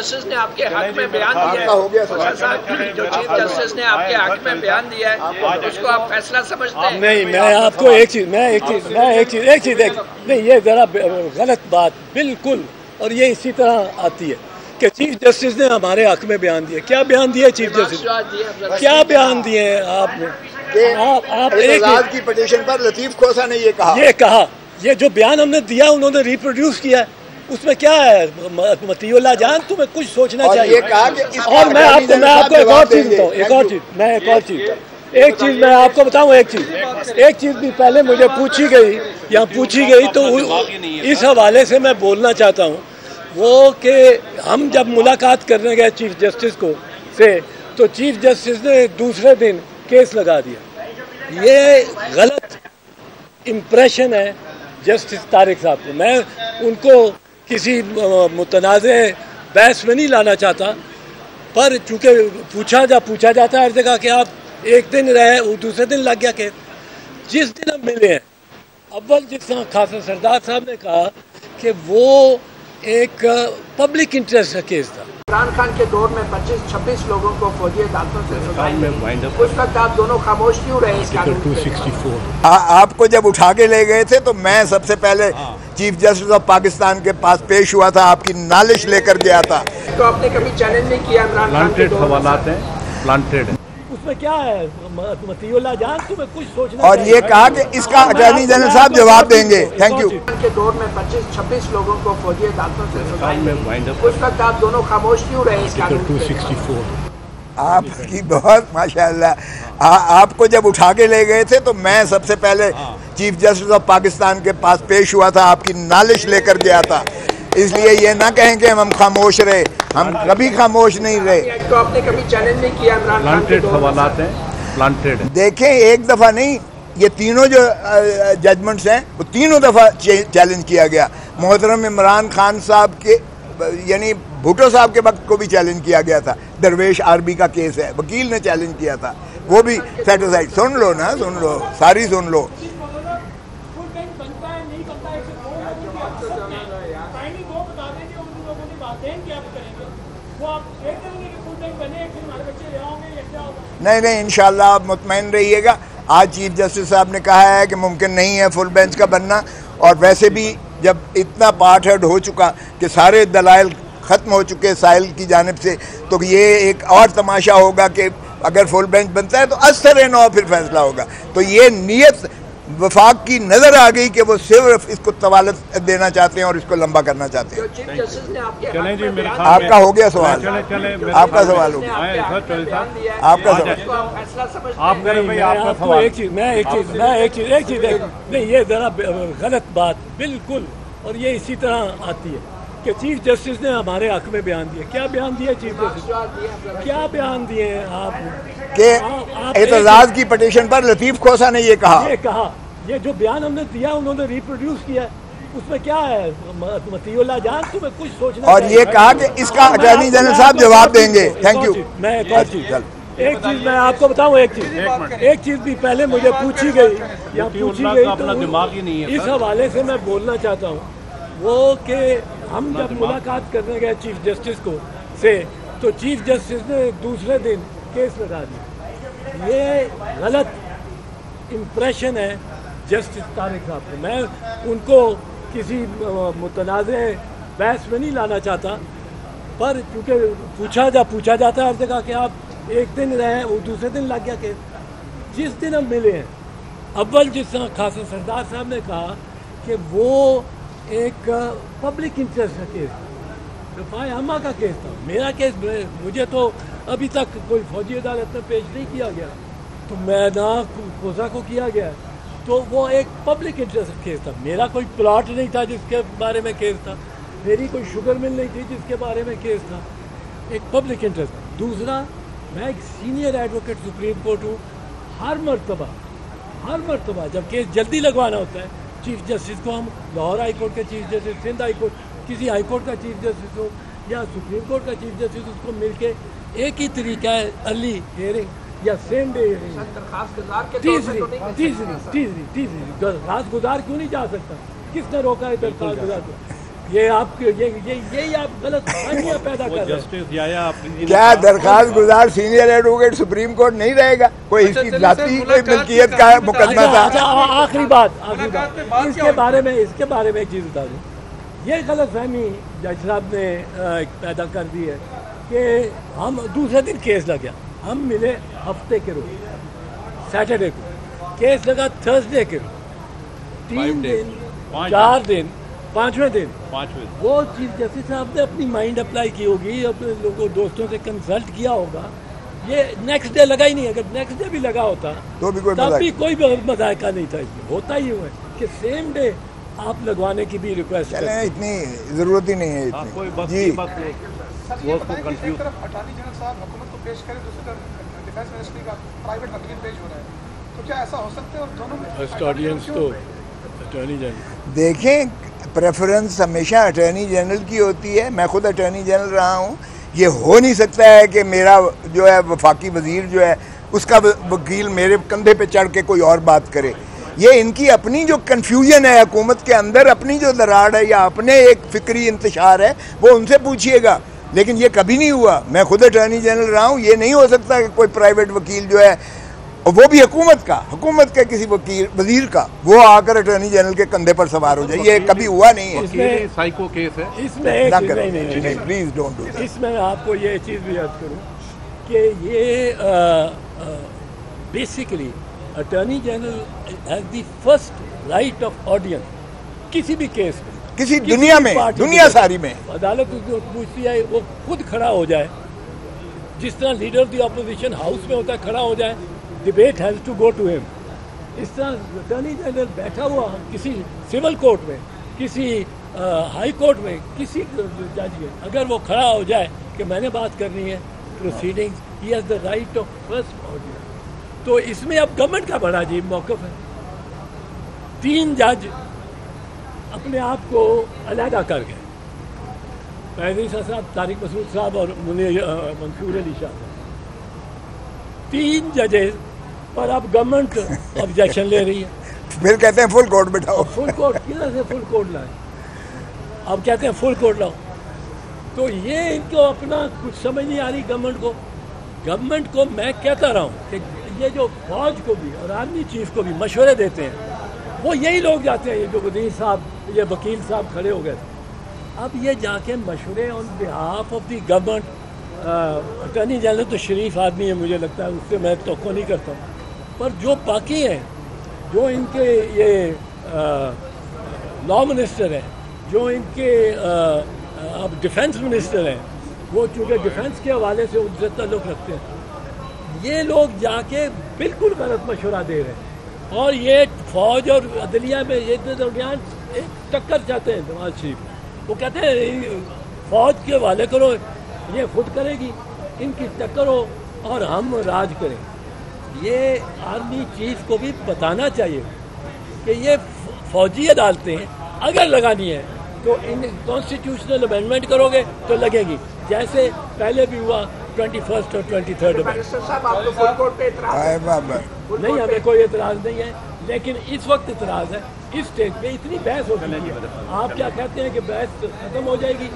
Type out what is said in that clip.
Justice ने आपके हक में बयान दिया है, जो चीफ जस्टिस ने आपके हक में बयान दिया है, उसको आप फैसला समझते हैं? नहीं, मैं आपको एक चीज नहीं, ये जरा गलत बात बिल्कुल, और ये इसी तरह आती है कि चीफ जस्टिस ने हमारे हक में बयान दिया। क्या बयान दिया चीफ जस्टिस ने? क्या बयान दिए आपने? आप एतजाज की पिटीशन पर लतीफ खोसा ने ये कहा, ये जो बयान हमने दिया उन्होंने रिप्रोड्यूस किया है, उसमें क्या है? मतीउल्लाह जान, तुम्हें कुछ सोचना चाहिए। और मैं आपको एक और चीज बताऊँ, एक चीज मैं आपको बताऊँ, एक चीज भी पहले मुझे पूछी गई तो इस हवाले से मैं बोलना चाहता हूँ, वो कि हम जब मुलाकात करने गए चीफ जस्टिस तो चीफ जस्टिस ने दूसरे दिन केस लगा दिया। ये गलत इम्प्रेशन है जस्टिस तारिक साहब को। मैं उनको किसी मुतनाज़े बहस में नहीं लाना चाहता, पर चूँकि पूछा जाता है हर जगह कि आप एक दिन रहे, वो दूसरे दिन लग गया केस। जिस दिन हम मिले हैं, अव्वल जिस तरह खासा सरदार साहब ने कहा कि वो एक पब्लिक इंटरेस्ट का केस था। इमरान खान के दौर में 25-26 लोगों को फौजी अदालतों से सजा मिली, उस वक्त आप दोनों खामोश क्यों रहे इस कानून पे? आपको जब उठा के ले गए थे तो मैं सबसे पहले चीफ जस्टिस ऑफ पाकिस्तान के पास पेश हुआ था, आपकी नालिश लेकर गया था। तो आपने कभी चैलेंज नहीं किया इमरान खान के दौर में? उसमें क्या है? मतीउल्लाह जान, तुम्हें कुछ सोचना और ये कहा कि इसका अटॉर्नी जनरल साहब जवाब देंगे। Thank you. के दौर में 25-26 लोगों को फौजी अदालतों से सजा मिली, उस वक्त आप दोनों खामोश क्यों रहे इस कानून पे? आपकी बहुत माशाअल्लाह। आपको जब उठा के ले गए थे तो मैं सबसे पहले चीफ जस्टिस ऑफ पाकिस्तान के पास पेश हुआ था, आपकी नालिश लेकर गया था। इसलिए ये ना कहें कि हम खामोश रहे, हम कभी खामोश नहीं रहे। तो आपने कभी चैलेंज नहीं किया इमरान खान के दौर में? देखें, एक दफ़ा नहीं, ये तीनों जो जजमेंट्स हैं वो तीनों दफ़ा चैलेंज किया गया। मोहतरम इमरान खान साहब के यानी भुट्टो साहब के वक्त को भी चैलेंज किया गया था। दरवेश आरबी का केस है, वकील ने चैलेंज किया था, वो भी सेटिस्फाइड। सुन लो ना, सुन लो, सारी सुन लो। नहीं, इंशाल्लाह आप मुतमईन रहिएगा। आज चीफ जस्टिस साहब ने कहा है कि मुमकिन नहीं है फुल बेंच का बनना, और वैसे भी जब इतना पार्ट हेड हो चुका कि सारे दलाइल ख़त्म हो चुके साहिल की जानिब से, तो ये एक और तमाशा होगा कि अगर फुल बेंच बनता है तो असर नौ फिर फैसला होगा। तो ये नीयत वफाक की नज़र आ गई कि वो सिर्फ इसको तवालत देना चाहते हैं और इसको लंबा करना चाहते हैं। आपका हो गया सवाल, आपका सवाल हो गया, आपका सवाल। नहीं, ये जरा गलत बात बिल्कुल, और ये इसी तरह आती है कि चीफ जस्टिस ने हमारे हक में बयान दिया। क्या बयान दिया चीफ जस्टिस? क्या बयान दिए आपने? कि एतजाज की पिटीशन पर लतीफ खोसा ने ये कहा, ये जो बयान हमने दिया उन्होंने रिप्रोड्यूस किया, उसमें क्या है? मतीउल्लाह जान, तुम्हें कुछ सोचना और ये कहा कि इसका अटॉर्नी जनरल साहब जवाब देंगे। Thank you. मैं एक चीज मैं आपको बताऊं, एक चीज भी पहले मुझे पूछी गई तो इस हवाले से मैं बोलना चाहता हूँ, वो कि हम जब मुलाकात करने गए चीफ जस्टिस तो चीफ जस्टिस ने दूसरे दिन केस लगा दिया। ये गलत इम्प्रेशन है जस्टिस तारिक साहब को। मैं उनको किसी मुतनाज़े बहस में नहीं लाना चाहता, पर चूँकि पूछा जाता है हर जगह कि आप एक दिन रहे, वो दूसरे दिन लग गया केस। जिस दिन हम मिले हैं, अव्वल जिस तरह खासा सरदार साहब ने कहा कि वो एक पब्लिक इंटरेस्ट का केस था, रफ़ाए अम्मा का केस था। मेरा केस, मुझे तो अभी तक कोई फौजी अदालत में पेश नहीं किया गया, तो मैं ना खोसा को किया गया, तो वो एक पब्लिक इंटरेस्ट का केस था। मेरा कोई प्लॉट नहीं था जिसके बारे में केस था, मेरी कोई शुगर मिल नहीं थी जिसके बारे में केस था, एक पब्लिक इंटरेस्ट था। दूसरा, मैं एक सीनियर एडवोकेट सुप्रीम कोर्ट हूँ। हर मरतबा जब केस जल्दी लगवाना होता है, चीफ जस्टिस को हम लाहौर हाई कोर्ट के chief justice, Sindh high court, किसी हाई कोर्ट का चीफ जस्टिस हो या सुप्रीम कोर्ट का चीफ जस्टिस, उसको मिलके एक ही तरीका है, अर्ली हियरिंग या सेम डे हियरिंग। तीसरी दरख्वास्त गुजार क्यों नहीं जा सकता? किसने रोका है दरख्वास्त गुजार को? یہ آپ یہی آپ غلط فہمیاں پیدا کر رہے ہیں. کیا درخواست گزار سینئر ایڈوکیٹ سپریم کورٹ نہیں رہے گا؟ کوئی اس کی ذاتی کوئی ملکیت کا مقدمہ تھا؟ آخری بات اس کے بارے میں ایک چیز بتا دوں. یہ غلط فہمی جج صاحب نے پیدا کر دی ہے کہ ہم دوسرے دن کیس لگا، ہم ملے ہفتے کے روز سیٹرڈے کو، کیس لگا تھرسڈے کے روز، 3 دن 4 دن 5ویں دن وہ چیف جسٹس صاحب نے اپنی مائنڈ اپلائی کی ہوگی، اپنے لوگوں دوستوں سے کنسلٹ کیا ہوگا. یہ نیکسٹ ڈے لگا ہی نہیں. اگر نیکسٹ ڈے بھی لگا ہوتا تو تب بھی کوئی مذائقہ نہیں تھا. اس میں ہوتا ہی ہوا ہے کہ سیم ڈے آپ لگوانے کی بھی ریکویسٹ کریں. اتنی ضرورت ہی نہیں ہے اتنی. جی اٹارنی جنرل صاحب حکومت کو پیش کرے، دوسری طرف ڈیفینس منسٹری کا پرائیویٹ وکیل پیش ہو رہا ہے، تو کیا ایسا ہو سکتا ہے؟ اور دونوں میں فرسٹ آڈینس تو اٹارنی جنرل. دیکھیں، پریفرنس ہمیشہ اٹارنی جنرل کی ہوتی ہے. میں خود اٹارنی جنرل رہا ہوں. یہ ہو نہیں سکتا ہے کہ میرا جو ہے وفاقی وزیر جو ہے اس کا وکیل میرے کندھے پہ چڑھ کے کوئی اور بات کرے. یہ ان کی اپنی جو کنفیوژن ہے حکومت کے اندر، اپنی جو دراڑ ہے یا اپنے ایک فکری انتشار ہے، وہ ان سے پوچھیے گا. لیکن یہ کبھی نہیں ہوا. میں خود اٹارنی جنرل رہا ہوں. یہ نہیں ہو سکتا کہ کوئی پرائیویٹ وکیل جو ہے، وہ بھی حکومت کے کسی وزیر کا، وہ آ کر اٹارنی جنرل کے کندھے پر سوار ہو جائے. یہ کبھی ہوا نہیں ہے. سائیکو کیس ہے اس میں. Please don't do. اس میں آپ کو یہ چیز بھی یاد کروں کہ یہ basically attorney general has the first right of audience کسی بھی کیس میں، کسی دنیا میں، دنیا ساری میں. عدالت جو پوچھتی ہے وہ خود کھڑا ہو جائے، جس طرح leader of the opposition house میں ہوتا ہے کھڑا ہو جائے. Debate has to go to him. اس طرح اٹارنی جنرل بیٹھا ہوا کسی سول کورٹ میں، کسی ہائی کورٹ میں، کسی جج میں، اگر وہ کھڑا ہو جائے کہ میں نے بات کرنی ہے proceedings, he has the right of first audience. تو اس میں اب گورنمنٹ کا بڑا عجیب موقف ہے. 3 جج اپنے آپ کو علیحدہ کر گئے، پرویز صاحب، طارق مسعود صاحب اور منصور علی شاہ صاحب. 3 ججز پر اب گورنمنٹ آبجیکشن لے رہی ہے. پھر کہتے ہیں فل کورٹ بٹھاؤ. فل کورٹ کدھر سے فل کورٹ لائے؟ اب کہتے ہیں فل کورٹ لاؤ. تو یہ ان کو اپنا کچھ سمجھ نہیں آ رہی گورنمنٹ کو. میں کہتا رہا ہوں کہ یہ جو فوج کو بھی اور آرمی چیف کو بھی مشورے دیتے ہیں، وہ یہی لوگ جاتے ہیں. یہ جو وزیر صاحب، یہ وکیل صاحب کھڑے ہو گئے تھے، اب یہ جا کے مشورے on behalf of the government. Attorney general تو شریف آدمی ہے، مجھے لگتا ہے اس سے میں توقع نہیں کرتا ہوں. پر جو باقی ہیں، جو ان کے یہ لا منسٹر ہیں، جو ان کے اب ڈیفینس منسٹر ہیں، وہ چونکہ ڈیفینس کے حوالے سے ان سے تعلق رکھتے ہیں، یہ لوگ جا کے بالکل غلط مشورہ دے رہے ہیں. اور یہ فوج اور عدلیہ میں یہ درمیان ایک ٹکر چاہتے ہیں نواز شریف. وہ کہتے ہیں فوج کے حوالے کرو، یہ خود کرے گی، ان کی ٹکر ہو اور ہم راج کریں. یہ آرمی چیف کو بھی بتانا چاہیے کہ یہ فوجی عدالتیں اگر لگانی ہے تو ان کانسٹیٹیوشنل امینڈمنٹ کرو گے تو لگے گی، جیسے پہلے بھی ہوا 21 اور 23 میں. نہیں، ہمیں کوئی اعتراض نہیں ہے، لیکن اس وقت اعتراض ہے. اس اسٹیج پہ اتنی بحث ہو رہی ہے. آپ کیا کہتے ہیں کہ بحث ختم ہو جائے گی؟